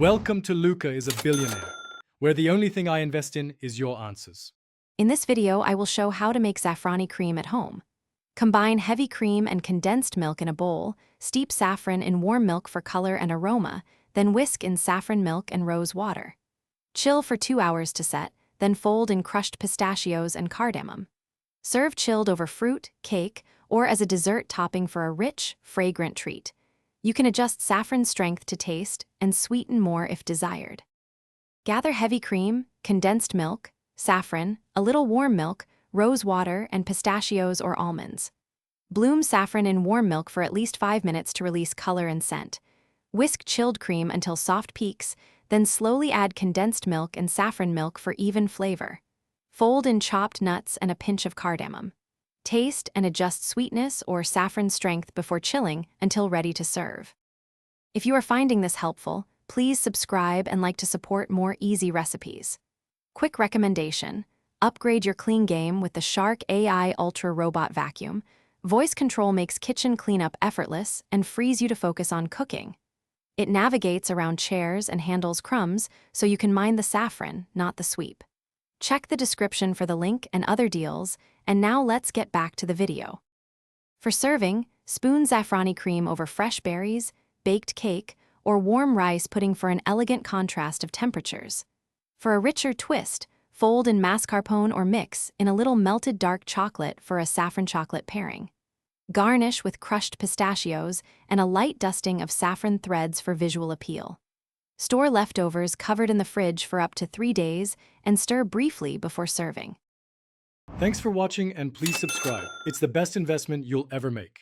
Welcome to Luca is a Billionaire, where the only thing I invest in is your answers. In this video, I will show how to make Zafrani cream at home. Combine heavy cream and condensed milk in a bowl, steep saffron in warm milk for color and aroma, then whisk in saffron milk and rose water. Chill for 2 hours to set, then fold in crushed pistachios and cardamom. Serve chilled over fruit, cake, or as a dessert topping for a rich, fragrant treat. You can adjust saffron strength to taste and sweeten more if desired. Gather heavy cream, condensed milk, saffron, a little warm milk, rose water, and pistachios or almonds. Bloom saffron in warm milk for at least 5 minutes to release color and scent. Whisk chilled cream until soft peaks, then slowly add condensed milk and saffron milk for even flavor. Fold in chopped nuts and a pinch of cardamom. Taste and adjust sweetness or saffron strength before chilling until ready to serve. If you are finding this helpful, please subscribe and like to support more easy recipes. Quick recommendation: upgrade your clean game with the Shark AI Ultra Robot Vacuum. Voice control makes kitchen cleanup effortless and frees you to focus on cooking. It navigates around chairs and handles crumbs so you can mind the saffron, not the sweep. Check the description for the link and other deals, and now let's get back to the video. For serving, spoon Zafrani cream over fresh berries, baked cake, or warm rice pudding for an elegant contrast of temperatures. For a richer twist, fold in mascarpone or mix in a little melted dark chocolate for a saffron chocolate pairing. Garnish with crushed pistachios and a light dusting of saffron threads for visual appeal. Store leftovers covered in the fridge for up to 3 days and stir briefly before serving. Thanks for watching and please subscribe. It's the best investment you'll ever make.